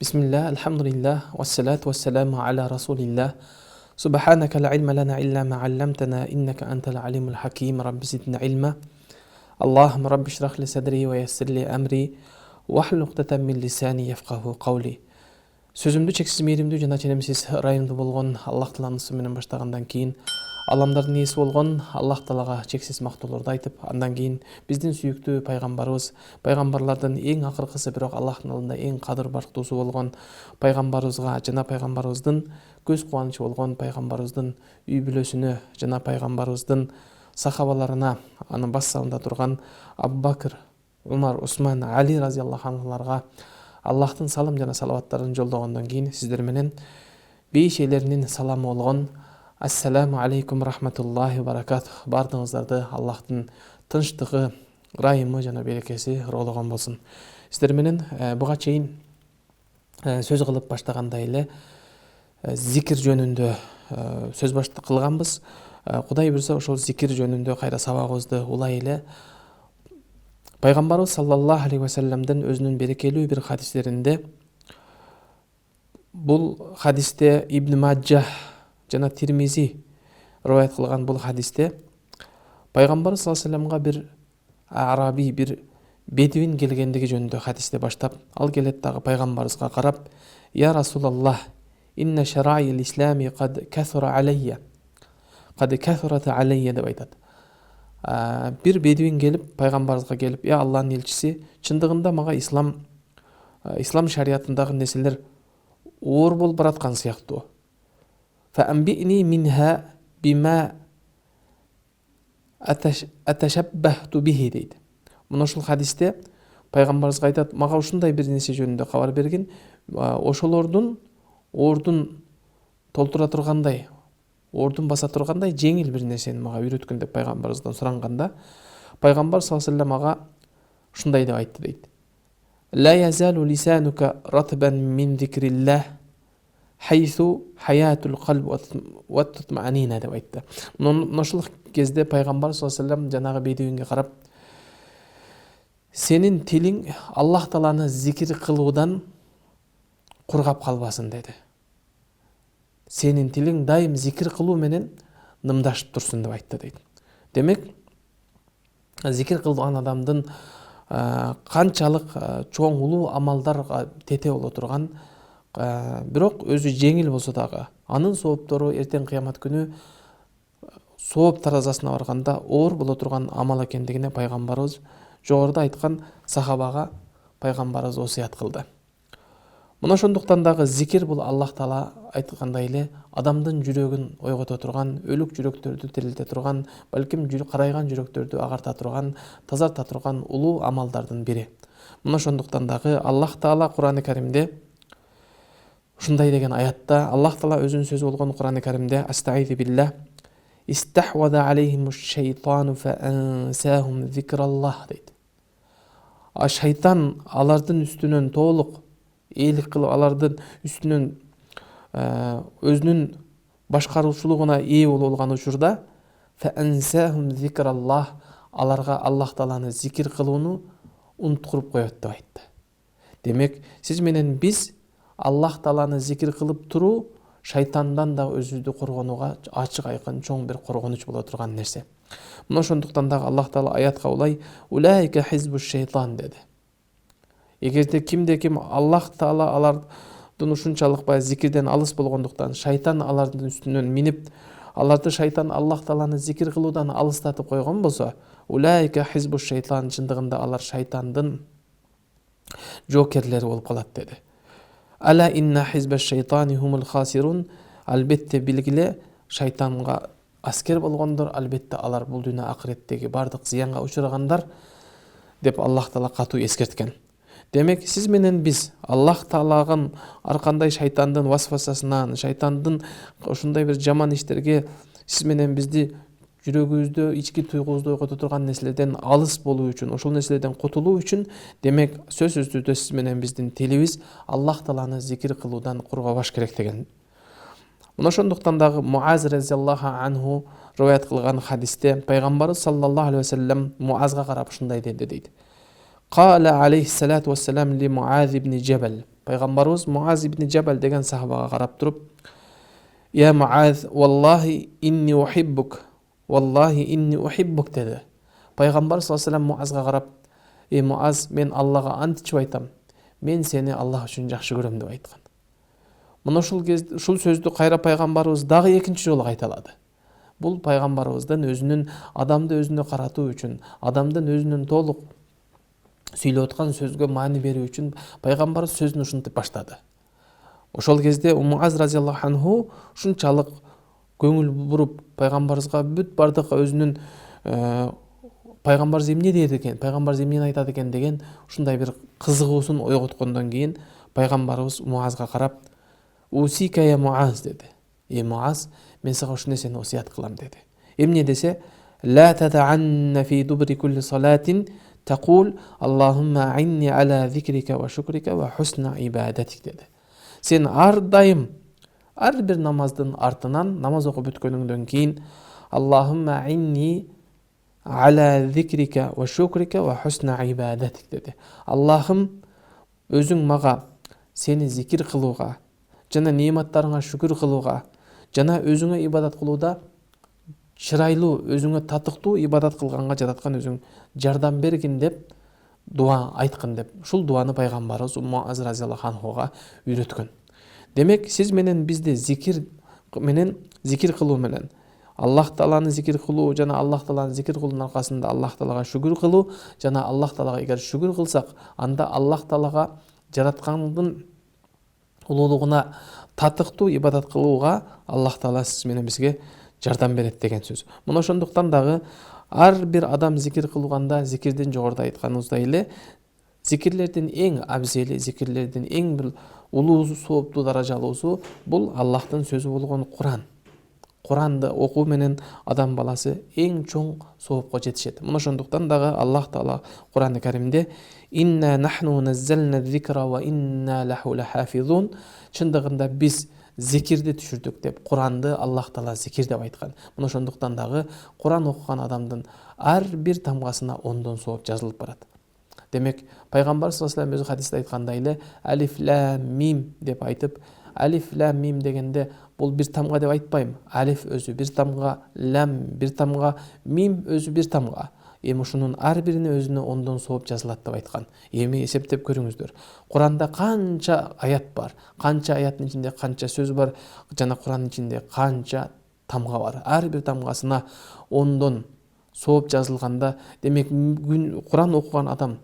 Bismillah, alhamdulillah, wassalatu wassalamu ala rasulillah. Subhanaka la ilma lana illa ma 'allamtana innaka antal alimul hakim. Rabbi zidna ilma. Allahumma rabbi shrah li sadri wa yassir li amri wahlul 'uqdatam min lisani yafqahu qawli. Сөзімді чексіз мейірімді жана ченемсіз райымды болған Аллах Тааланын менен баштагандан кийин аламдардын ээси болгон Аллах Таалага чексиз мактоолорду айтып, андан кийин биздин сүйүктүү пайгамбарыбыз, пайгамбарлардын эң акыркысы, бирок Аллахтын алдында эң кадыр бактуусу болгон пайгамбарыбызга жана пайгамбарыбыздын көз кубанычы болгон пайгамбарыбыздын үй бүлөсүнө жана пайгамбарыбыздын сахабаларына, анын бассалында турган Абу Бакр, Умар, Усман, Али разияллаху анхуларга Аллахтын салым жана салаваттарын жолдогондон кийин сиздер менен бейиш элеринин саламы болгон Ассаламу алейкум рахматуллахи баракат. Бардыгыңыздарды Аллахтын тынчтыгы, ырайымы жана берекеси ыргологон болсун. Сиздер менен буга чейин сөз кылып баштагандай эле зикир жөнүндө сөз кылганбыз. Кудай буйрса ошол зикир жөнүндө кайра сабагыбызды улай эле Пайгамбарыбыз саллаллаху алейхи ва салламдын өзүнүн берекелүү бир хадистеринде, бул хадисте Ибн Маджах жана Тирмизи риваят кылган бул хадисте Пайгамбарыбыз саллаллаху алейхи ва салламга бир араби, бир бедуин келгендиги жөнүндө хадисте баштап, ал келет дагы Пайгамбарыбызга карап: "Я Расулаллах, инна шараил ислами кад касура алейя, кад касурат алейя" деп айтат. Бир бедуин келип, пайгамбарыбызга келип: "Я Аллахтын элчиси, чындыгында мага ислам шариятындагы нерселер оор болуп бараткан сыяктуу. Фаамбини минха бима аташаббахту бихи" дейт. Мына ушул хадисте пайгамбарыбызга айтат: "Мага ушундай бир нерсе жөнүндө кабар бергин, ошолордун ордун толтура тургандай, ордун баса тургандай жеңил бир нерсени мага үйрөткүн" деп пайгамбарыбыздан суранганда, пайгамбар саллаллаху алейхи ва саллям ага ушундай деп айтты дейт: "Ла язалу лисанука ратбан мин зикриллах хайсу хаятул калб ва татмаанина" деп айтты. Мына ушул кезде пайгамбар саллаллаху алейхи ва саллям жанагы бедуинге карап: "Сенин тилиң Аллах Тааланы зикир кылуудан кургап калбасын" деди. "Сенин тилиң дайым зикир кылуу менен нымдашып турсун" деп айтты дейт. Демек, зикир кылган адамдын канчалык чоң улуу амалдарга тете боло турган, бирок өзү жеңил болсо дагы анын сооптору эртең кыямат күнү сооп таразасына барганда оор боло турган амал экендигине пайгамбарыбыз жогоруда айткан сахабага пайгамбарыбыз осуят кылды. Мына ошондуктан дагы зикир бул Аллах Таала айткандай эле адамдын жүрөгүн ойгото турган, өлүк жүрөктөрдү тирилте турган, балким карайган жүрөктөрдү агарта турган, тазарта турган улуу амалдардын бири. Мына ошондуктан дагы Аллах Таала Кур'ан-ы Каримде ушундай деген аятта, Аллах Таала өзүнүн сөзү болгон Кур'ан-ы Каримде: "Астаиду биллах, истахвада алейхимуш шайтану фаансахум зикраллах" дейт. Шайтан алардын үстүнөн толук эйлик кылып, алардын үстүнөн өзүнүн башкаруучулугуна ээ болуп алган учурда фаансахум зикраллах, аларга Аллах Тааланы зикир кылууну унуткуруп коет деп айтты. Демек, сиз менен биз Аллах Тааланы зикир кылып туруу шайтандан да өзүбүздү коргонууга ачык айкын чоң бир коргонуч боло турган нерсе. Мына ошондуктан дагы Аллах Таала аятка улай: "Улайка хизбуш шайтан" деди. Эгерде ким Аллах Таала алардын ушунчалык зикирден алыс болгондуктан шайтан алардын үстүнөн минип, аларды шайтан Аллах Тааланы зикир кылуудан алыстатып койгон болсо, улайка хизбуш шайтан, чындыгында алар шайтандын жоокерлери болуп калат деди. Ала инна хизбаш шайтани хумул хасирун, албетте билгиле, шайтанга аскер болгондор, албетте алар бул дүйнө акыреттеги бардык зыянга учурагандар деп Аллах Таала катуу эскерткен. Демек, сиз менен биз Аллах Таалагын ар кандай шайтандын васвасасынан, шайтандын ушундай бир жаман иштерге сиз менен бизди жүрөгүбүздө, ички туйгубузду ойгото турган нерселерден алыс болуу үчүн, ошол нерселерден кутулуу үчүн, демек, сөзсүз түрдө сиз менен биздин тилибиз Аллах Тааланы зикир кылуудан кургабаш керек деген. Мына ошондуктан дагы Муаз разияллаху анху риваят кылган хадисте пайгамбарыбыз саллаллаху алейхи ва саллям Муазга карап ушундай деди дейт: "Qala alayhi salatu wassalam li Muaz ibn Jabal, пайгамбарыбыз Муаз ибн Жабал деген сахабага карап туруп: "Я Муаз, валлахи инни ухиббук, валлахи инни ухиббук" dedi. Пайгамбар саллаллаху алейхи Муазга карап: "Ey Муаз, мен Аллага ант ичип айтам, мен сени Аллах үчүн жакшы көрөм" деп айткан. Мына ушул сөздү кайра пайгамбарыбыз дагы экинчи жолу кайталады. Бул пайгамбарыбыздын өзүнүн адамды өзүнө каратуу үчүн, адамдын өзүнүн толук сүйлөп аткан сөзгө маани берүү үчүн пайгамбарыбыз сөзүн ушинтип баштады. Ошол кезде Муаз разияллаху анху ушунчалык көңүл буруп пайгамбарыбызга бүт бардык өзүнүн пайгамбарыбыз эмне дейт экен, пайгамбарыбыз эмнени айтат экен деген ушундай бир кызыгуусун ойготкондон кийин пайгамбарыбыз Муазга карап: "Усика я Муаз" деди. "Эй Муаз, мен сага ушул нерсени осуят кылам" деди. Эмне десе: "Ла татаанна фи дубри кулли салатин тaqul Аллахумма а'инни ала зикрика ва шукрика ва хусна ибадатик" деди. Сен ар дайым, ар бир намаздын артынан, намаз окуп бүткөнүңдөн кийин: "Аллахумма а'инни ала зикрика ва шукрика ва хусна ибадатик" деди. Аллахым, өзүң мага сени зикир кылууга жана неаматтарыңа шүкүр кылууга жана өзүңө ибадат кылууда чырайлуу, өзүңө татыктуу ибадат кылганга жараткан өзүң жардам бергин деп дуа айткын деп. Ушул дуаны пайгамбарыбыз Муаз разияллаху анхуга үйрөткөн. Демек, сиз менен бизди зикир кылуу менен, Аллах Тааланы зикир кылуу жана Аллах Тааланы зикир кылуунун аркасында Аллах Таалага шүкүр кылуу жана Аллах Таалага эгер шүкүр кылсак, анда Аллах Таалага жараткандын улуулугуна татыктуу ибадат кылууга Аллах Таала сиз менен бизге жардам берет деген сөз. Мына ошондуктан дагы ар бир адам зикир кылганда, зикирдин жогоруда айтканыбыздай эле, зикирлердин эң абзели, зикирлердин эң бир улуу сооптуу даражалуусу бул Аллахтын сөзү болгон Куран. Куранды окуу менен адам баласы эң чоң соопко жетишет. Мына ошондуктан дагы Аллах Таала Куран-ы Каримде: "Инна нахну наззална зикра ва инна лаху лахафизун", чындыгында биз зикирди түшүрдүк деп, Куранды Аллах Таала зикир деп айткан. Мына ошондуктан дагы Куран окуган адамдын ар бир тамгасына 10дон сооп жазылып барат. Демек, пайгамбар саллаллаху алейхи өзү хадисте айткандай эле: "Алиф лам мим" деп айтып, алиф лам мим дегенде бул бир тамга деп айтпайм. Алиф өзү бир тамга, лам бир тамга, мим өзү бир тамга. Эми ушунун ар бирине өзүнө 10дон сооп жазылат деп айткан. Эми эсептеп көрүңүздөр. Куранда канча аят бар, канча аяттын ичинде канча сөз бар жана Курандын ичинде канча тамга бар. Ар бир тамгасына 10дон сооп жазылганда, демек Куран окуган адам,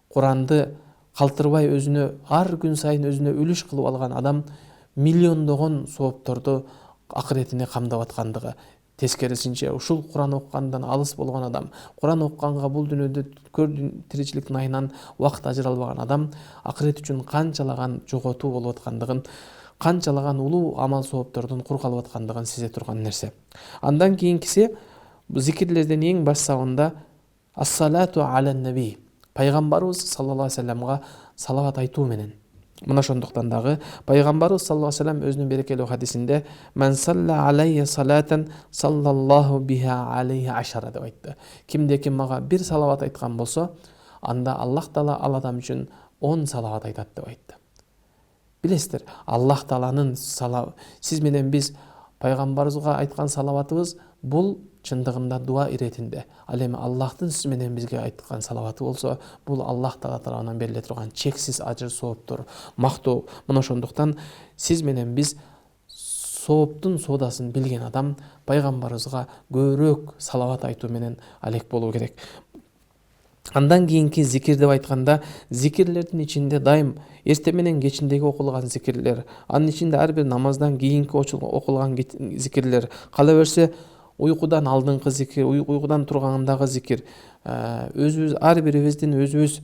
Куранды калтырбай өзүнө ар күн сайын өзүнө үлүш кылып алган адам миллиондогон соопторду акыретине камдап аткандыгы. Тескерисинче, ушул Куран окугандан алыс болгон адам, Куран окуганга бул дүйнөдө тиричиликтин айынан убакыт ажыралбаган адам акырет үчүн канчалаган жоготуу болуп аткандыгын, канчалаган улуу амал сооптордун кур калып аткандыгын сезе турган нерсе. Андан кийинкиси зикирлердин эң башсагында ас-салату алан наби, пайгамбарыбыз саллаллаху алейхи вассаламга салават айтуу менен. Мына ошондуктан дагы пайгамбарыбыз саллаллаху алейхи вассалам өзүнүн берекелүү хадисинде: "Ман салла алайя салатан саллаллаху биха алейхи ашара" деп айтты. Кимде ким мага бир салават айткан болсо, анда Аллах Таала ал адам үчүн 10 салават айтат деп айтты. Билесиздер, Аллах Тааланын сиз менен биз пайгамбарыбызга айткан салаватыбыз бул чындыгында дуа иретинде. Ал эми Аллахтын сиз менен бизге айткан салаваты болсо, бул Аллах Таала тарабынан бериле турган чексиз ажыр, сооптор, мактоо. Мына ошондуктан сиз менен биз сооптун соодасын билген адам пайгамбарыбызга көбүрөөк салават айтуу менен алек болуу керек. Андан кийинки зикир деп айтканда, зикирлердин ичинде дайым эртең менен кечиндеги окулган зикирлер, анын ичинде ар бир намаздан кийинки окулган зикирлер, кала берсе уйкудан алдыңкы зикир, уйкудан тургандагы зикир, өзүбүз ар бирибиздин өзүбүз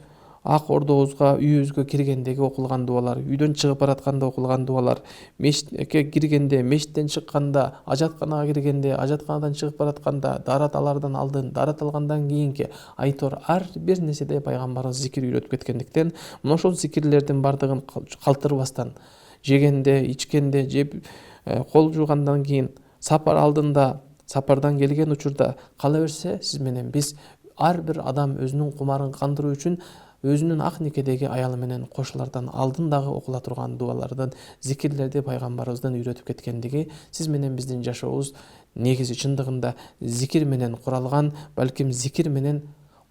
ак ордобузга, үйүбүзгө киргендеги окулган дуалар, үйдөн чыгып баратканда окулган дуалар, мечитке киргенде, мечиттен чыкканда, ажатканага киргенде, ажатканадан чыгып баратканда, даарат алардан алдын, даарат алгандан кийинки айтор ар бир нерседе пайгамбарыбыз зикир үйрөтүп кеткендиктен, мына ошол зикирлердин бардыгын калтырбастан, жегенде, ичкенде, жеп кол жуугандан кийин, сапар алдында, сапардан келген учурда, кала берсе сиз менен биз ар бир адам өзүнүн кумарын кандыруу үчүн өзүнүн ак никедеги аялы менен кошулардан алдын дагы окула турган дуалардан, зикирлерди пайгамбарыбыздан үйрөтүп кеткендиги сиз менен биздин жашообуз негизи чындыгында зикир менен куралган, балким зикир менен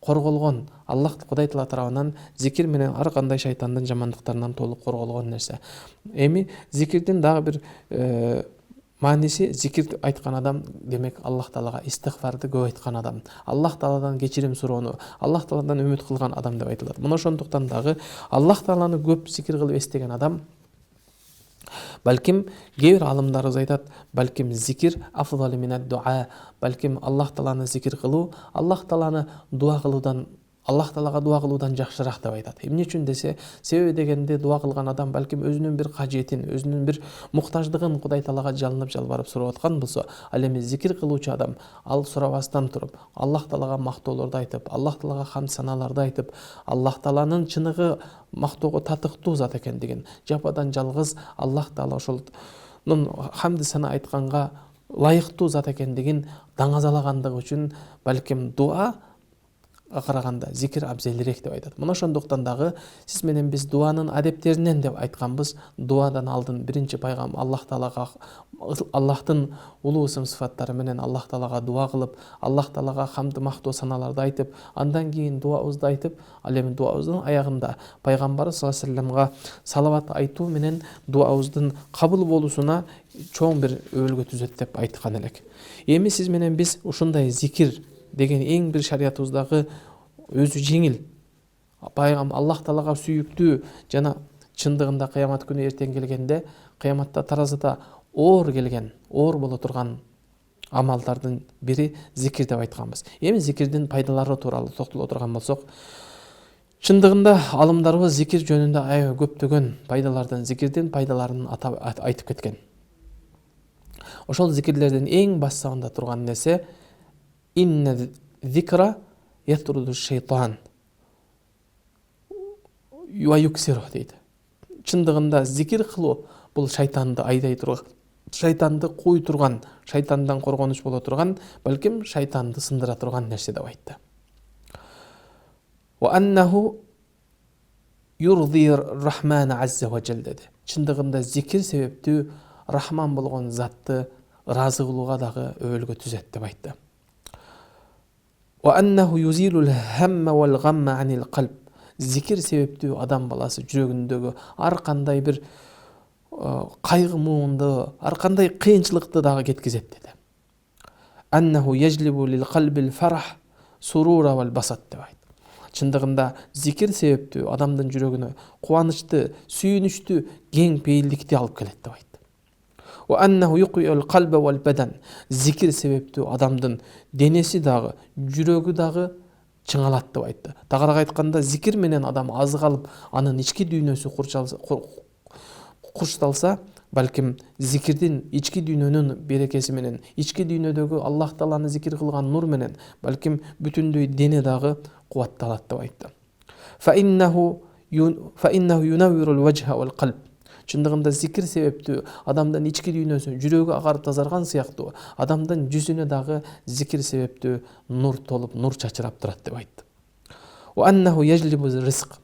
корголгон, Аллах Кудай Таала тарабынан зикир менен ар кандай шайтандын жамандыктарынан толук корголгон нерсе. Эми зикирдин дагы бир мааниси, зикир айткан адам демек Аллах Таалага истигфарды көп айткан адам, Аллах Тааладан кечирим суроону, Аллах Тааладан үмүт кылган адам деп айтылат. Мына ошондуктан дагы Аллах Тааланы көп зикир кылып эстеген адам, балким кээ бир алымдарыбыз айтат, балким зикир афдалу минад дуа, балким Аллах Тааланы зикир кылуу Аллах Тааланы дуа кылуудан, Аллах Таалага дуа кылуудан жакшыраак деп айтат. Эмне үчүн десе, себеби дегенде дуа кылган адам балким өзүнүн бир кажетин, өзүнүн бир муктаждыгын Кудай Таалага жалынып жалбарып сурап аткан болсо, ал эми зикир кылуучу адам ал сурабастан туруп, Аллах Таалага мактоолорду айтып, Аллах Таалага хамд саналарды айтып, Аллах Тааланын чыныгы мактоого татыктуу зат экендигин, жападан жалгыз Аллах Таала ошолдун хамд сана айтканга ылайыктуу зат экендигин даңазалагандыгы үчүн балким дуа караганда зикир абзелирээк деп айтат. Мына ошондуктан дагы сиз менен биз дуанын адептеринен деп айтканбыз. Дуадан алдын биринчи пайгам Аллах Таалага, Аллахтын улуу ысым сыфаттары менен Аллах Таалага дуа кылып, Аллах Таалага хамд мактоо саналарды айтып, андан кийин дуабызды айтып, ал эми дуабыздын аягында пайгамбар саллаллаху алейхи вассаламга салават айтуу менен дуабыздын кабыл болуусуна чоң бир өбөлгө түзөт деп айткан элек. Эми сиз менен биз ушундай зикир деген эң бир шариятыбыздагы өзү жеңил, пайгам Аллах Таалага сүйүктүү жана чындыгында кыямат күнү эртең келгенде, кыяматта таразыда оор келген, оор боло турган амалдардын бири зикир деп айтканбыз. Эми зикирдин пайдалары тууралуу токтоло турган болсок, чындыгында алымдарыбыз зикир жөнүндө аябай көптөгөн пайдалардан, зикирдин пайдаларын айтып кеткен. Ошол зикирлердин эң башында турган нерсе инна зикра ятруду шейтан ва юксиру дейт. Чындыгында зикир кылуу бул шайтанды айдай турган, шайтанды куй турган, шайтандан коргонуч боло турган, балким шайтанды сындыра турган нерсе деп айтты. Ва аннаху юрди рахман азза ва жал деди. Чындыгында зикир себептүү Рахман болгон затты ыраазы кылууга дагы өбөлгө түзөт деп айтты. وأنه يزيل الهم والغم عن القلب. Зикир себептүү адам баласы жүрөгүндөгү ар кандай бир кайгы муунду, ар кандай кыйынчылыкты дагы кеткизет деди. أنه يجلب للقلب الفرح سرور والبسط деп айтты. Чындыгында зикир себептүү адамдын жүрөгүнө кубанычты, сүйүнүчтү, кең пейилдикти алып келет деп айтты. وأنه يقوي القلب والبدن. Зикир себептүү адамдын денеси дагы, жүрөгү дагы чыңалат деп айтты. Тагыраак айтканда, зикир менен адам азык алып, анын ички дүйнөсү курчталса, балким зикирдин ички дүйнөнүн берекеси менен, ички дүйнөдөгү Аллах Тааланы зикир кылган нур менен, балким бүтүндөй дене дагы кубатталат деп айтты. فإنه ينور الوجه والقلب. Чындыгында зикир себептүү адамдын ички дүйнөсү, жүрөгү агарып тазарган сыяктуу, адамдын жүзүнө дагы зикир себептүү нур толуп, нур чачырап турат деп айтты. وأنه يجلب الرزق.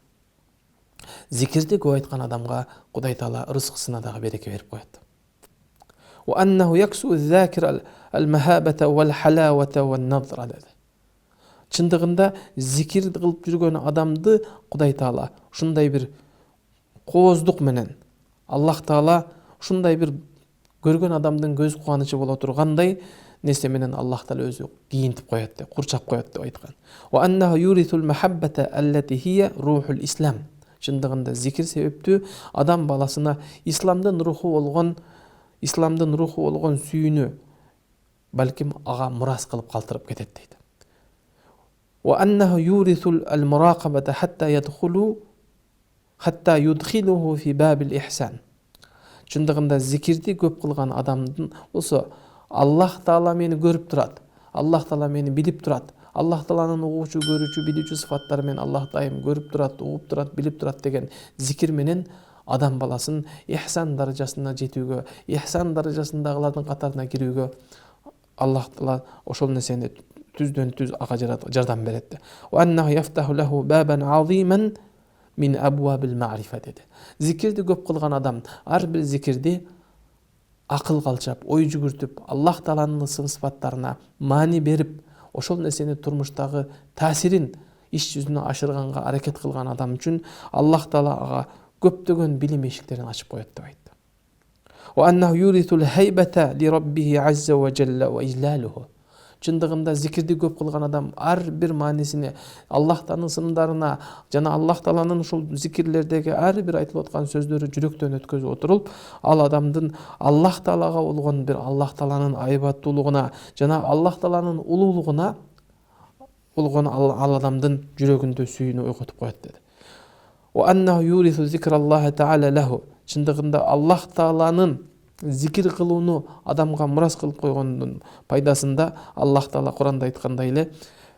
Зикирди көп айткан адамга Кудай Таала рызкысына дагы береке берип коет. وأنه يكسو الذاكر المهابة والحلاوة والنظرة деди. Чындыгында зикир кылып жүргөн адамды Кудай Таала ушундай бир кооздук менен, Аллах Таала ушундай бир көргөн адамдын көз кубанычы боло тургандай нерсе менен Аллах Таала өзү кийинтип коет деп, курчап коет деп айткан. Ва аннаху юритул махаббата аллати хия рухул ислам. Чындыгында зикир себептүү адам баласына исламдын руху болгон сүйүүнү балким ага мурас кылып калтырып кетет дейт. Ва аннаху юритул ал-муракабата хатта юдхилуху фи бабил ихсан. Чындыгында зикирди көп кылган адамдын болсо Аллах Таала мени көрүп турат, Аллах Таала мени билип турат, Аллах Тааланын угуучу, көрүүчү, билүүчү сыфаттары менен Аллах дайым көрүп турат, угуп турат, билип турат деген зикир менен адам баласын ихсан даражасына жетүүгө, ихсан даражасындагылардын катарына кирүүгө Аллах Таала ошол нерсени түздөн түз ага жардам берет. Wa annahu yaftahu lahu baban aziman min abwabil ma'rifa dedi. Зикирди көп кылган адам ар бир зикирди акыл калчап, ой жүгүртүп, Аллах Тааланын сын сыпаттарына маани берип, ошол нерсени турмуштагы таасирин иш жүзүнө ашырганга аракет кылган адам үчүн Аллах Таала ага көптөгөн билим эшиктерин ачып коет деп айтты. Wa annahu yurithul haybata li rabbih azza wa jalla wa ijlaluhu. Чындыгында зикирди көп кылган адам ар бир маанисине Аллахтын сымдарына жана Аллах Тааланын ушул зикирлердеги ар бир айтылып аткан сөздөрү жүрөктөн өткөзүп отуруп, ал адамдын Аллах Таалага болгон бир Аллах Тааланын айбаттуулугуна жана Аллах Тааланын улуулугуна болгон ал адамдын жүрөгүндө сүйүүнү ойготуп коет dedi. Wa annahu yurithu zikrallohi ta'ala lahu. Чындыгында Аллах Тааланын зикир кылууну адамга мурас кылып койгондун пайдасында Аллах Таала Куранда айткандай эле: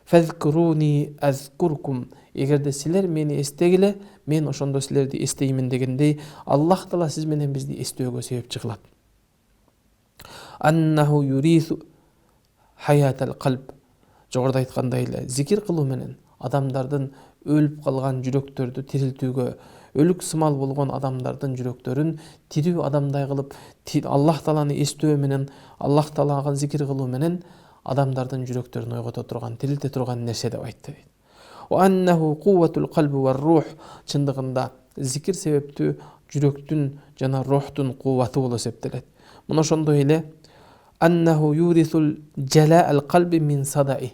"Фазкуруни азкуркум". Эгерде силер мени эстегиле, мен ошондо силерди эстеймин дегендей, Аллах Таала сиз менен бизди эстөөгө себепчи кылат. Аннаху юрису хаятал калб. Жогоруда айткандай эле, зикир кылуу менен адамдардын өлүп калган жүрөктөрдү тирилтүүгө, өлүк сымал болгон адамдардын жүрөктөрүн тирүү адамдай кылып, Аллах Тааланы эстөө менен, Аллах Таалага зикир кылуу менен адамдардын жүрөктөрүн ойгото турган, тирилте турган нерсе деп айтты. Wa annahu quwwatul qalbi war ruh. Чындыгында зикир себептүү жүрөктүн жана рухтун кубаты болуп эсептелет. Мына ошондой эле annahu yurithul jala'al qalbi min sada'i.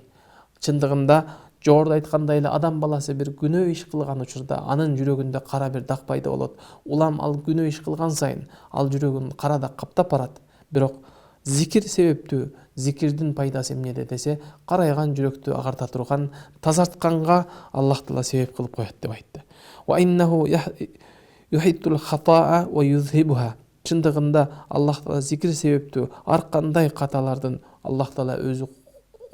Чындыгында жогоруда айткандай эле адам баласы бир күнөө иш кылган учурда анын жүрөгүндө кара бир дак пайда болот. Улам ал күнөө иш кылган сайын ал жүрөгүн кара дак каптап барат. Бирок зикир себептүү, зикирдин пайдасы эмнеде десе, карайган жүрөктү агарта турган, тазартканга Аллах Таала себеп кылып коет деп айтты. Wa innahu yuhitul khata'a wa yuzhibuha. Чындыгында Аллах Таала зикир себептүү ар кандай каталардын Аллах Таала өзү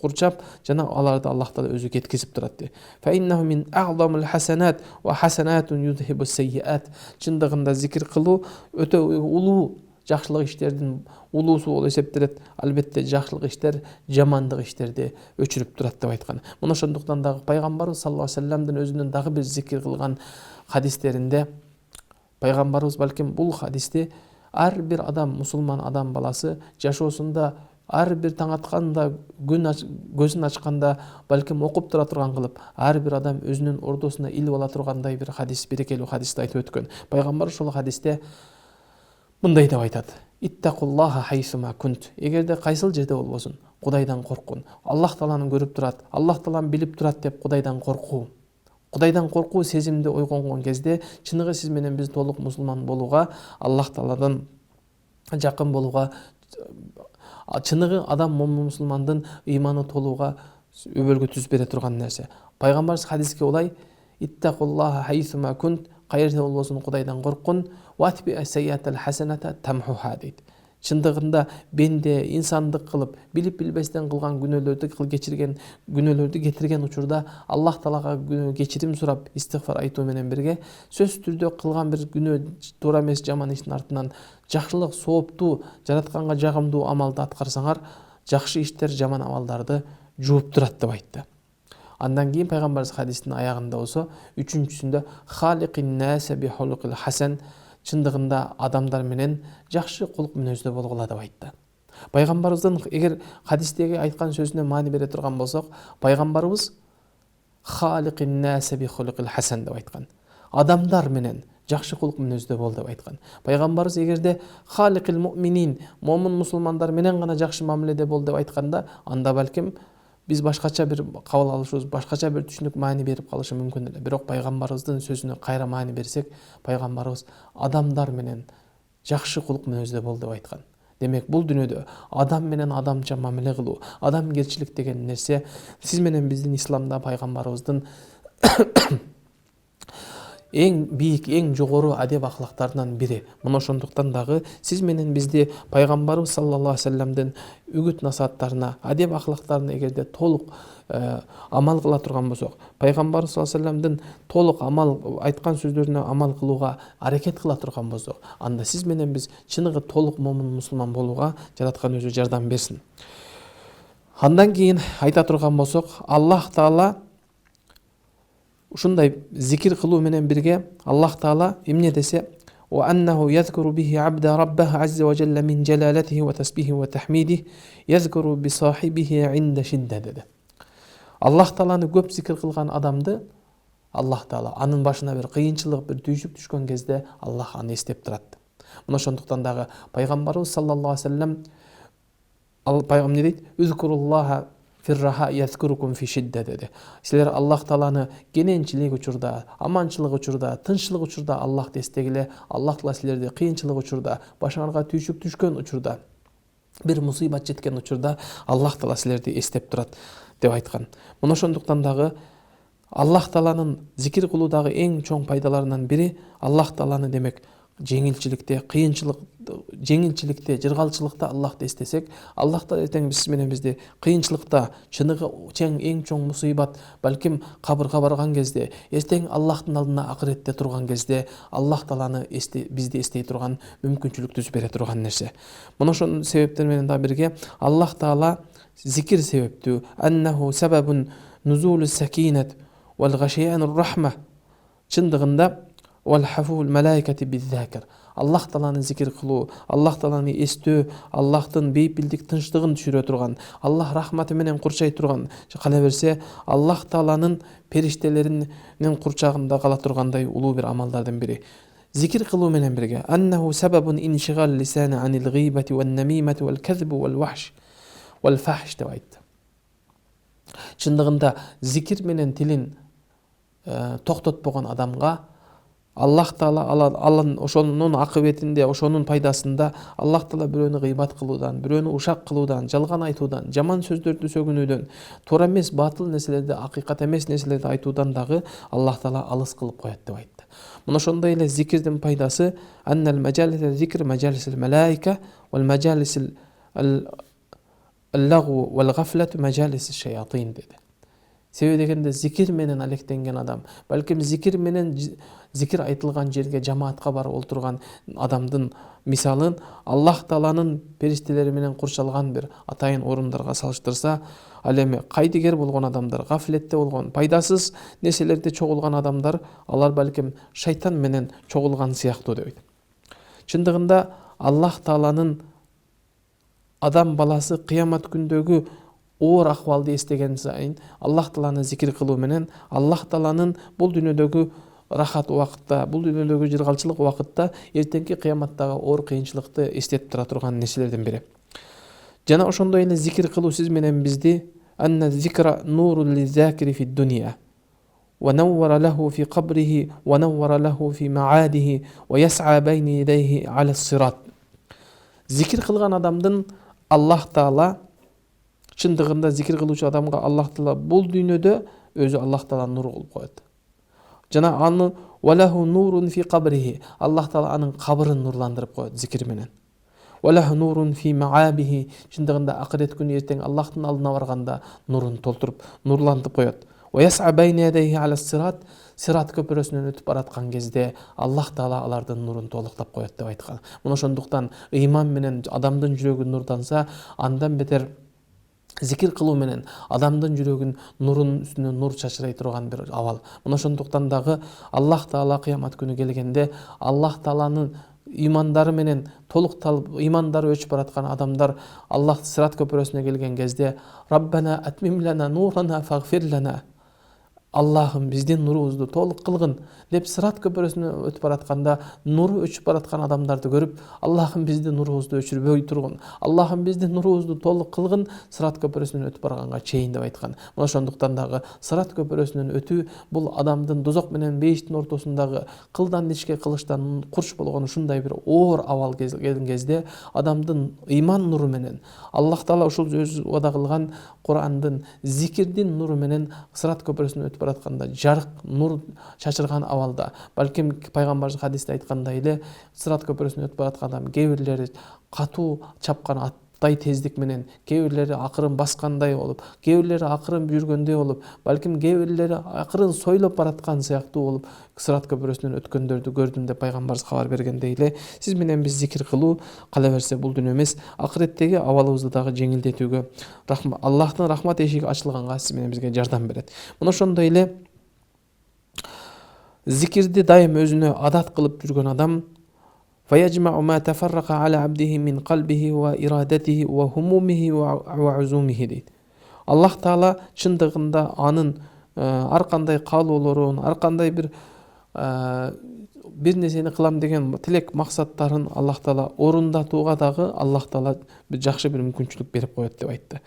курчап жана аларды Аллах Таала өзү кеткизип турат. Fa innahu min a'zamil hasanat wa hasanatun yuzhibus sayyi'at. Чындыгында зикир кылуу өтө улуу жакшылык иштердин улуусу болуп эсептелет. Албетте жакшылык иштер жамандык иштерди өчүрүп турат деп айткан. Мына ошондуктан дагы пайгамбарыбыз саллаллаху алейхи вассаламдын өзүнүн дагы бир зикир кылган хадистеринде пайгамбарыбыз балким бул хадисти ар бир адам, мусулман адам баласы жашоосунда ар бир таң атканда, көзүн ачканда балким окуп тура турган кылып, ар бир адам өзүнүн ордосуна илип ала тургандай бир хадис, берекелүү хадисти айтып өткөн. Пайгамбар ошол хадисте мындай деп айтат: "Иттакуллаха хайсума кунт". Эгерде кайсыл жерде болбосун, Кудайдан коркун. Аллах Тааланы көрүп турат, Аллах Тааланы билип турат деп Кудайдан коркуу. Кудайдан коркуу сезимди ойгонгон кезде чыныгы сиз менен биз толук мусулман болууга, Аллах Тааладан жакын болууга, чыныгы адам мусулмандын ыйманы толууга өбөлгө түз бере турган нерсе. Пайгамбарыбыз хадиске улай: "Иттакуллаха хайсума кунт", кайерде болбосун Кудайдан коркун, "Ватби асайятал хасаната тамхуха" дейт. Чындыгында бенде инсандык кылып, билип билбестен кылган күнөөлөрдү кечирген, күнөөлөрдү кетирген учурда Аллах Таалага кечирим сурап, истигфар айтуу менен бирге, сөзсүз түрдө кылган бир күнөө, туура эмес жаман иштин артынан жакшылык, сооптуу, жаратканга жагымдуу амалды аткарсаңар, жакшы иштер жаман амалдарды жууп турат деп айтты. Андан кийин пайгамбарыбыз хадистин аягында болсо, үчүнчүсүндө халикин наса би хулукил хасан, чындыгында адамдар менен жакшы кулк мүнөздө болгула деп айтты. Пайгамбарыбыздын эгер хадистеги айткан сөзүнө маани бере турган болсок, пайгамбарыбыз халикин наса би хулукил хасан деп айткан. Адамдар менен жакшы кулк мүнөздө бол деп айткан. Пайгамбарыбыз эгерде халикил муъминин, момун мусулмандар менен гана жакшы мамиледе бол деп айтканда, анда балким биз башкача бир кабыл алышыбыз, башкача бир түшүнүк маани берип калышы мүмкүн эле. Бирок пайгамбарыбыздын сөзүнө кайра маани берсек, пайгамбарыбыз адамдар менен жакшы кулк мүнөздө бол деп айткан. Демек, бул дүйнөдө адам менен адамча мамиле кылуу, адамгерчилик деген нерсе сиз менен биздин исламда пайгамбарыбыздын эң бийик, эң жогору адеп ахлактарынан бири. Мына ошондуктан дагы сиз менен бизди пайгамбарыбыз саллаллаху алейхи вассаламдын үгүт насааттарына, адеп ахлактарына эгерде толук амал кыла турган болсок, пайгамбарыбыз саллаллаху алейхи вассаламдын толук амал айткан сөздөрүнө амал кылууга аракет кыла турган болсок, анда сиз менен биз чыныгы толук момун мусулман болууга жараткан өзү жардам берсин. Андан кийин айта турган болсок, Аллах Таала ушундай зикир кылуу менен бирге Аллах Таала эмне десе: "Ва аннаху yazkuru bihi abda rabbah azza wa jalla min jalalatihi wa tasbihi wa tahmidihi yazkuru bi sahibihi 'inda shidda" dedi. Аллах Тааланы көп зикир кылган адамды Аллах Таала анын башына бир кыйынчылык, бир түйшүк түшкөн кезде Аллах аны эстеп турат. Мына ошондуктан дагы пайгамбарыбыз саллаллаху алейхи вассалам пайгамбар эмне дейт? "Узкуруллаха фирраха yazkurukum fi shidda" dedi. Силер Аллах Тааланы кененчилик учурда, аманчылык учурда, тынччылык учурда Аллахты эстегиле. Аллах Таала силерди кыйынчылык учурда, башыңарга түйшүк түшкөн учурда, бир мусибат жеткен учурда Аллах Таала силерди эстеп турат деп айткан. Мына ошондуктан дагы Аллах Тааланын зикир кылуудагы эң чоң пайдаларынан бири Аллах Тааланы демек жеңилчиликте, жеңилчиликте, жыргалчылыкта Аллахты эстесек, Аллах Таала эртең биз менен бизди кыйынчылыкта, чыныгы эң чоң мусибат, балким кабырга барган кезде, эртең Аллахтын алдына акыретте турган кезде Аллах Тааланы бизди эстей турган мүмкүнчүлүк түзүп бере турган нерсе. Мына ошол себептер менен да бирге Аллах Таала зикир себептүү, аннаху сабабун нузулус сакинат вал гашиянур рахма, чындыгында вал хафул малаикати bizзакир. Аллах Тааланы зикир кылуу, Аллах Тааланы эстөө, Аллахтын бейпилдик, тынчтыгын түшүрө турган, Аллах рахматы менен курчай турган, кала берсе Аллах Тааланын периштелеринин курчагында кала тургандай улуу бир амалдардын бири. Зикир кылуу менен бирге аннаху сабабун иншигал лисана анил гыйбати ван намимати вал казбу вал вахш вал фахш деп айтты. Чындыгында зикир менен тилин токтотпогон адамга Аллах Таала ошонун акыбетинде, ошонун пайдасында Аллах Таала бирөөнү гыйбат кылуудан, бирөөнү ушак кылуудан, жалган айтуудан, жаман сөздөрдү сөгүнүүдөн, туура эмес, батыл нерселерди, акыйкат эмес нерселерди айтуудан дагы Аллах Таала алыс кылып коет деп айтты. Мына ошондой эле зикирдин пайдасы аннал маджалиса зикр маджалисил малаика вал маджалисил аллагу вал гафлату маджалисиш шаятин dedi. Себеби дегенде зикир менен алектенген адам, балким зикир менен зикир айтылган жерге жамаатка барып олтурган адамдын мисалын Аллах Тааланын периштелери менен курчалган бир атайын орундарга салыштырса, ал эми кайдыгер болгон адамдар, гафлетте болгон, пайдасыз нерселерде чогулган адамдар, алар балким шайтан менен чогулган сыяктуу деп. Чындыгында Аллах Тааланын адам баласы кыямат күндөгү оор акыбалды эстеген сайын Аллах Тааланы зикир кылуу менен Аллах Тааланын бул дүйнөдөгү рахат убакытта, бул дүйнөдөгү жыргалчылык убакытта эртеңки кыяматтагы оор кыйынчылыкты эстетип тура турган нерселердин бири. Жана ошондой эле зикир кылуу сиз менен бизди анна зикра нурул лизакири фи дунья ва наввара лаху фи кабрихи ва наввара лаху фи маадихи ва яс'a байни идейхи аля сират. Зикир кылган адамдын Аллах Таала чындыгында зикир кылуучу адамга Аллах Таала бул дүйнөдө өзү Аллах Таала нур кылып коет. Жана аны валаху нурун фи кабрихи, Аллах Таала анын кабырын нурландырып коет зикир менен. Валаху нурун фи маабихи, чындыгында акырет күнү эртең Аллахтын алдына барганда нурун толтуруп, нурлантып коет. Ва яс'a байни идейхи аля сират, сират көпүрөсүнөн өтүп бараткан кезде Аллах Таала алардын нурун толуктап коет деп айткан. Мына ошондуктан ыйман менен адамдын жүрөгү нурданса, андан бетер зикир кылуу менен адамдын жүрөгүн нурун үстүнө нур чачырай турган бир абал. Мына ошондуктан дагы Аллах Таала кыямат күнү келгенде Аллах Тааланын имандары менен толукталып, имандары өчүп бараткан адамдар Аллах сират көпүрөсүнө келген кезде Раббана атмим лана нурана фагфир лана, Аллахым биздин нурубузду толук кылгын деп сират көпүрөсүнө өтүп баратканда нуру өчүп бараткан адамдарды көрүп, Аллахым биздин нурубузду өчүрбөй тургун, Аллахым биздин нурубузду толук кылгын сират көпүрөсүнөн өтүп барганга чейин деп айткан. Мына ошондуктан дагы сират көпүрөсүнөн өтүү бул адамдын дозок менен бейиштин ортосундагы кылдан ичке кылычтан курч болгон ушундай бир оор абал келген кезде адамдын ыйман нуру менен Аллах Таала ушул өзү вада кылган Кур'андын зикирдин нуру менен сират көпүрөсүнөн өтүп баратканда жарык нур чачырган абалда, балким пайгамбарыбыз хадисте айткандай эле сират көпүрөсүнөн өтүп бараткан адам кээ бирлери катуу чапкан тай тездик менен, кээ бирлери акырын баскандай болуп, кээ бирлери акырын жүргөндөй болуп, балким кээ бирлери акырын сойлоп бараткан сыяктуу болуп Сырат көпүрөсүнөн өткөндөрдү көрдүм деп пайгамбарыбыз кабар бергендей эле сиз менен биз зикир кылуу кала берсе бул дүнөө эмес, акыреттеги абалыбызды дагы жеңилдетүүгө, Аллахтын рахмат эшиги ачылганга сиз менен бизге жардам берет. Мына ошондой эле зикирди дайым өзүнө адат кылып жүргөн адам فيجمع ما تفرق على عبده من قلبه وإرادته وهمومه وعزومه дейт. Аллах Таала чындыгында анын ар кандай каалоолорун, ар кандай бир нерсени кылам деген тилек максаттарын Аллах Таала орундатууга дагы Аллах Таала бир жакшы бир мүмкүнчүлүк берип коет деп айтты.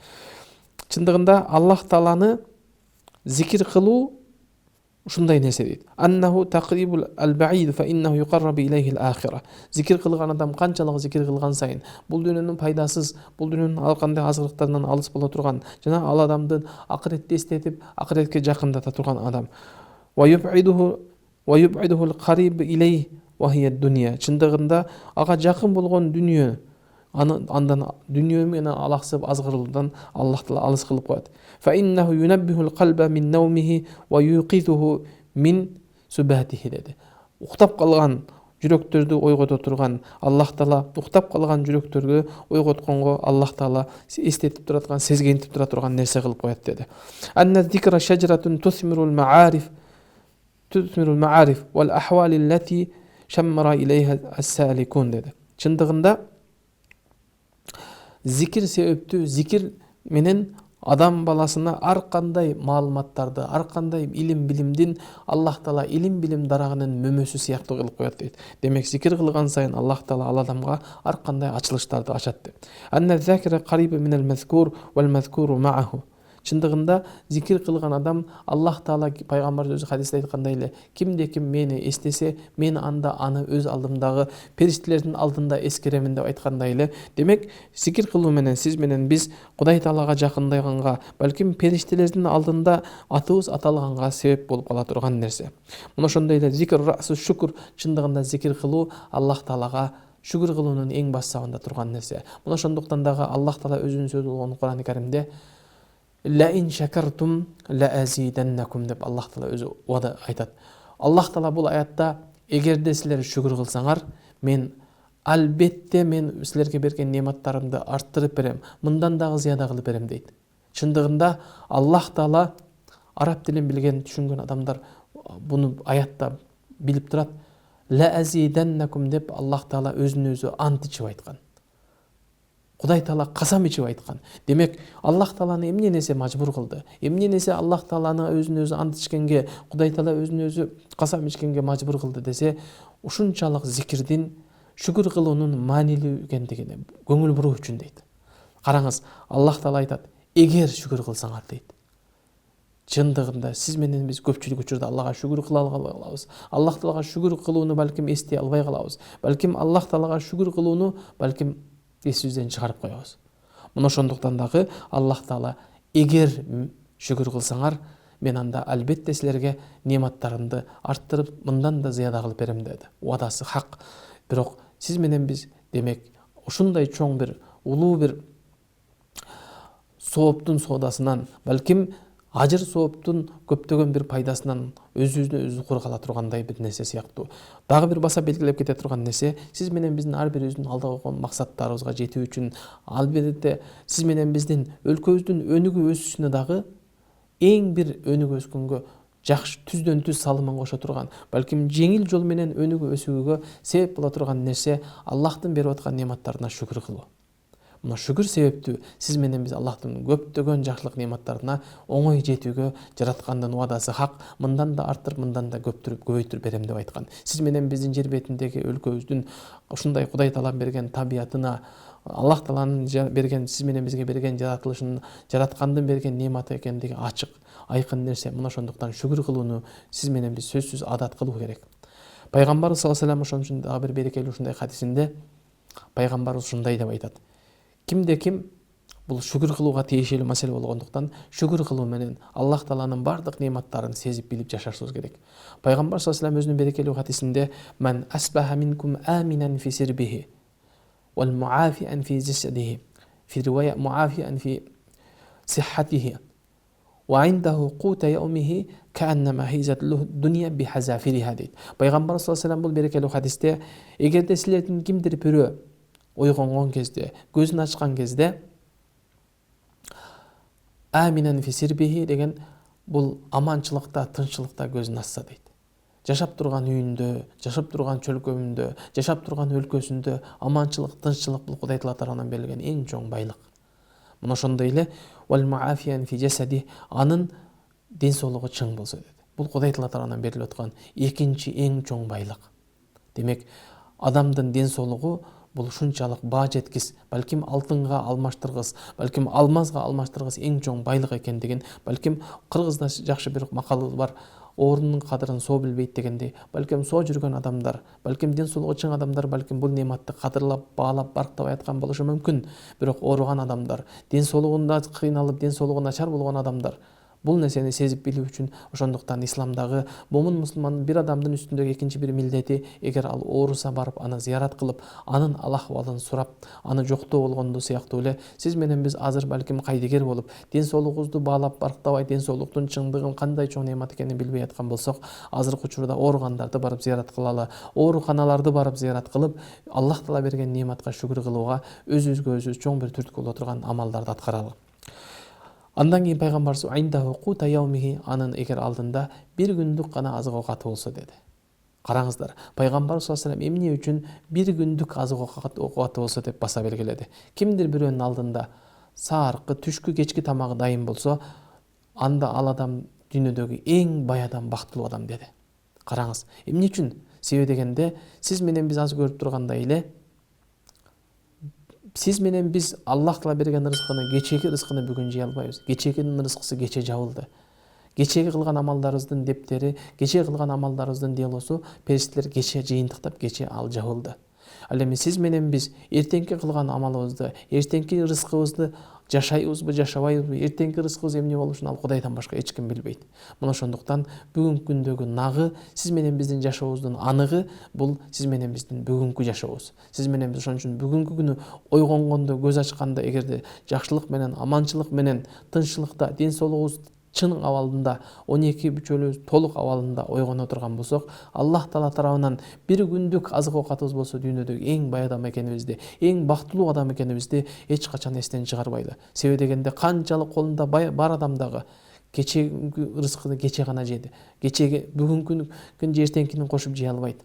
Чындыгында Аллах Тааланы зикир кылуу ушундай нерсе дейт. Аннаху тaqribul al-ba'id fa innahu yuqarrabu ilayhi al-akhirah. Зикир кылган адам канчалык зикир кылган сайын бул дүнөнүн пайдасыз, бул дүнөнүн ар кандай азгырыктарынан алыс боло турган жана ал адамды акыретти эстетип, акыретке жакындата турган адам. Wa yub'iduhu al-qarib ilayhi wa hiya ad-dunya. Чындыгында ага жакын болгон дүнүйө андан дүнүйө менен алаксып азгырылуудан Аллах Таала алыс кылып коет. Fa innahu yunabbihu al-qalba min nawmihi wa yuqidhuhu min subatihi dedi. Уктап калган жүрөктөрдү ойгото турган Аллах Таала уктап калган жүрөктөргө ойготконго Аллах Таала эстетип тура турган, сезгентип тура турган нерсе кылып коет dedi. Anna zikra shajaratun tuthmiru al-ma'arif wal ahwal allati shammara ilayha as-salikun dedi. Чындыгында зикир себептүү, зикир менен адам баласына ар кандай маалыматтарды, ар кандай илим билимдин Аллах Таала илим билим дарагынын мөмөсү сыяктуу кылып коет дейт. Демек зикир кылган сайын Аллах Таала ал адамга ар кандай ачылыштарды ачат деп. Анна закира карибу минал мазкур вал мазкуру ма'аху. Чындыгында зикир кылган адам Аллах Таала пайгамбар өзү хадисте айткандай эле кимде ким мени эстесе, мен анда аны өз алдымдагы периштелердин алдында эскеремин деп айткандай эле. Демек зикир кылуу менен сиз менен биз Кудай Таалага жакындайганга, балким периштелердин алдында атыбыз аталганга себеп болуп кала турган нерсе. Мына ошондой эле зикр расу шукр, чындыгында зикир кылуу Аллах Таалага шүгүр кылуунун эң башсабында турган нерсе. Мына ошондуктан дагы Аллах Таала өзүнүн сөзү болгон Кур'ан-ы Каримде La in shakartum la azidannakum деп Аллах Таала өзү вада айтат. Аллах Таала бул аятта эгерде силер шүгүр кылсаңар, мен албетте мен силерге берген нематтарымды арттырып берем, мындан дагы зыяда кылып берем дейт. Чындыгында Аллах Таала араб тилин билген, түшүнгөн адамдар буну аятта билип турат. La azidannakum деп Аллах Таала өзүнө өзү ант ичип айткан. Кудай Таала касам ичип айткан. Демек Аллах Тааланы эмне нерсе мажбур кылды? Эмне нерсе Аллах Тааланы өзүнө өзү ант ичкенге, Кудай Таала өзүнө өзү касам ичкенге мажбур кылды десе, ушунчалык зикирдин шүгүр кылуунун маанилүү экендигине көңүл буруу үчүн дейт. Караңыз, Аллах Таала айтат: "Эгер шүгүр кылсаңар" дейт. Чындыгында сиз менен биз көпчүлүк учурда Аллага шүгүр кыла албайбыз. Аллах Таалага шүгүр кылууну балким эстей албай калабыз. Балким Аллах Таалага шүгүр кылууну балким эсибизден чыгарып коебуз. Мына ошондуктан дагы Аллах Таала эгер шүгүр кылсаңар, мен анда албетте силерге нематтарымды арттырып, мындан да зыяда кылып берем деди. Уадасы хак. Бирок сиз менен биз демек ушундай чоң бир улуу бир сооптун соодасынан, балким ажыр сооптун көптөгөн бир пайдасынан өзүбүздү өзү кургала тургандай бир нерсе сыяктуу. Дагы бир баса белгилеп кете турган нерсе, сиз менен биздин ар бирибиздин алда койгон максаттарыбызга жетүү үчүн албетте сиз менен биздин өлкөбүздүн өнүгүү өсүшүнө дагы эң бир өнүгүп өскөнгө жакшы түздөн түз салымын кошо турган, балким жеңил жол менен өнүгүп өсүүгө себеп боло турган нерсе Аллахтын берип аткан нематтарына шүгүр кылуу. Мына шүгүр себептүү сиз менен биз Аллахтын көптөгөн жакшылык нематтарына оңой жетүүгө жараткандын уадасы хак, мындан да арттырып, мындан да көбөйтүрүп берем деп айткан. Сиз менен биздин жер бетиндеги өлкөбүздүн ушундай Кудай Таала берген табиятына, Аллах Тааланын берген, сиз менен бизге берген жаратылышын, жараткандын берген нематы экендиги ачык, айкын нерсе. Мына ошондуктан шүгүр кылууну сиз менен биз сөзсүз адат кылуу керек. Пайгамбарыбыз саллаллаху алейхи ошон үчүн дагы бир берекелүү ушундай хадисинде пайгамбарыбыз ушундай деп айтат: кимде ким бул шүгүр кылууга тиешелүү маселе болгондуктан шүгүр кылуу менен Аллах Тааланын бардык нематтарын сезип билип жашашыбыз керек. Пайгамбар саллаллаху алейхи өзүнүн берекелүү хадисинде: "Ман асбаха минкум аминан фи сирбихи вал муафиан фи жасадихи في رواية معافيا في صحته وعنده قوت يومه كأنما هيزت له الدنيا بحذافيرها дейді. Пайғамбар саллаллаху алейхи вассалам бұл берекелі хадисте, егерде сілердің кімдір бірі ойғанған кезде, көзін ашқан кезде, аминан фи сирбихи деген бұл аманшылықта, тыншылықта көзін ашса дейді. Жашап тұрған үйінде, жашап тұрған чөлкөмінде, жашап тұрған өлкөсүндө аманшылық, тынчылык бұл Құдай Таала тарабынан берилген эң чоң байлык. Мына ошондой эле вал маафиян фи жасади, анын ден соолугу чың болсо деди. Бул Құдай Таала тарабынан берилип аткан экинчи эң чоң байлык. Демек, адамдын ден соолугу бул ушунчалык баа жеткис, балким алтынга алмаштыргыс, балким алмазга алмаштыргыс эң чоң байлык экендигин, балким кыргызда жакшы бир макал бар, орунун кадырын соо билбейт дегендей, балким соо жүргөн адамдар, балким ден соолугу чың адамдар, балким бул неmatты кадырлап, баалап, барктабай аткан болушу мүмкүн. Бирок ооруган адамдар, ден соолугунда кыйналып, ден соолугу начар болгон адамдар бул нерсени сезип билүү үчүн, ошондуктан исламдагы момун мусулмандын бир адамдын үстүндөгү экинчи бир милдети, эгер ал ооруса барып, аны зыярат кылып, анын ал ахвалын сурап, аны жоктоо болгондо сыяктуу эле сиз менен биз азыр балким кайдыгер болуп, ден соолугубузду баалап, барктабай, ден соолуктун чыңдыгын кандай чоң неамат экенин билбей аткан болсок, азыркы учурда ооругандарды барып зыярат кылалы, ооруканаларды барып зыярат кылып, Аллах Таала берген неаматка шүгүр кылууга өзүбүзгө өзүбүз чоң бир түрткү боло турган амалдарды аткаралы. Андан кейін пайғамбар анын егер алдында бір күндік қана азық оқаты болса деді. Қараңыздар, пайғамбар саллаллаху алейхи эмне үчүн бір күндік азық оқаты болса деп баса белгиледи. Кимдир бирөөнүн алдында сааркы, түшкү, кечки тамагы дайым болсо, анда ал адам дүйнөдөгү эң бай адам, бактылуу адам деді. Қараңыз, эмне үчүн? Себеби дегенде, сиз менен биз азыр көрүп тургандай эле, сиз менен биз Аллах Таала берген рызкыны, кечеги рызкыны бүгүн жей албайбыз. Кечегинин рызкысы кече жабылды. Кечеги кылган амалдарыбыздын дептери, кече кылган амалдарыбыздын делосу, периштелер кече жыйынтыктап, кече ал жабылды. Ал эми сиз менен биз эртеңки кылган амалыбызды, эртеңки рызкыбызды жашайбызбы, жашабайбызбы, эртеңки рызкыбыз эмне болушун ал Кудайдан башка эч ким билбейт. Мына ошондуктан бүгүнкү күндөгү нагы, сиз менен биздин жашообуздун аныгы бул сиз менен биздин бүгүнкү жашообуз. Сиз менен биз ошон үчүн бүгүнкү күнү ойгонгондо, көз ачканда, эгерде жакшылык менен, аманчылык менен, тынччылыкта, ден соолугубуз чын абалында, 12 бүчөлүү толук абалында ойгоно турган болсок, Аллах Таала тарабынан бир күндүк азык оокатыбыз болсо, дүйнөдөгү эң бай адам экенибизди, эң бактылуу адам экенибизди эч качан эстен чыгарбайлы. Себеби дегенде канчалык колунда бар адамдагы кечеги рызкыны кече гана жеди. Кечеги бүгүнкү күн эртеңкини кошуп жей албайт.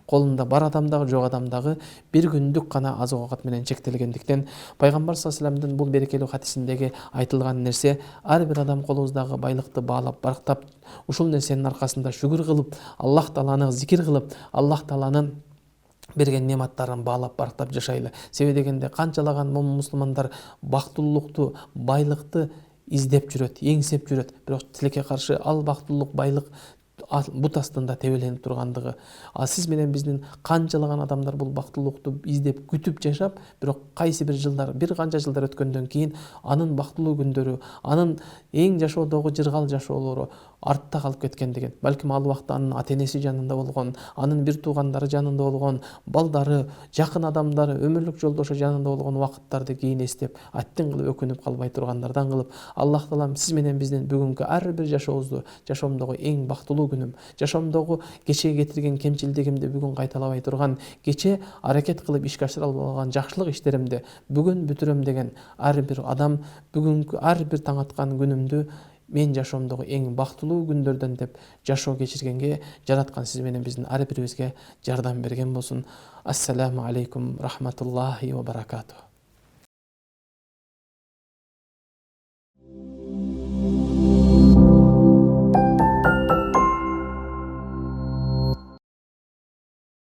Колунда бар адамдагы, жок адамдагы бир күндүк гана азык оокат менен чектелгендиктен, пайгамбар саллаллаху алейхи вассаламдын бул берекелүү хадисиндеги айтылган нерсе, ар бир адам колубуздагы байлыкты баалап, барктап, ушул нерсенин аркасында шүгүр кылып, Аллах Тааланы зикир кылып, Аллах Тааланын берген нематтарын баалап, барктап жашайлы. Себеби дегенде канчалаган мусулмандар бактылуулукту, байлыкты издеп жүрөт, эңсеп жүрөт, бирок тилекке каршы ал бактылуулук, байлык бут астында тебеленип тургандыгы. Сиз менен биздин канчалаган адамдар бул бактылуулукту издеп, күтүп жашап, бирок кайсы бир жылдар, бир канча жылдар өткөндөн кийин анын бактылуу күндөрү, анын эң жашоодогу жыргал жашоолору артта калып кеткендигин, балким ал убакта анын ата-энеси жанында болгон, анын бир туугандары жанында болгон, балдары, жакын адамдары, өмүрлүк жолдошу жанында болгон убакыттарды кийин эстеп, аттен кылып өкүнүп калбай тургандардан кылып, Аллах Таалам сиз менен биздин бүгүнкү ар бир жашообузду, жашоомдогу эң бактылуу күнүм, жашоомдогу кече кетирген кемчилдигимди бүгүн кайталабай турган, кече аракет кылып ишке ашыра албаган жакшылык иштеримди бүгүн бүтүрөм деген ар бир адам бүгүнкү ар бир таң аткан күнүмдү мен жашоомдогу эң бактылуу күндөрдөн деп жашоо кечиргенге жараткан сиз менен биздин ар бирибизге жардам берген болсун. Ассаламу алейкум рахматуллахи ва баракатух.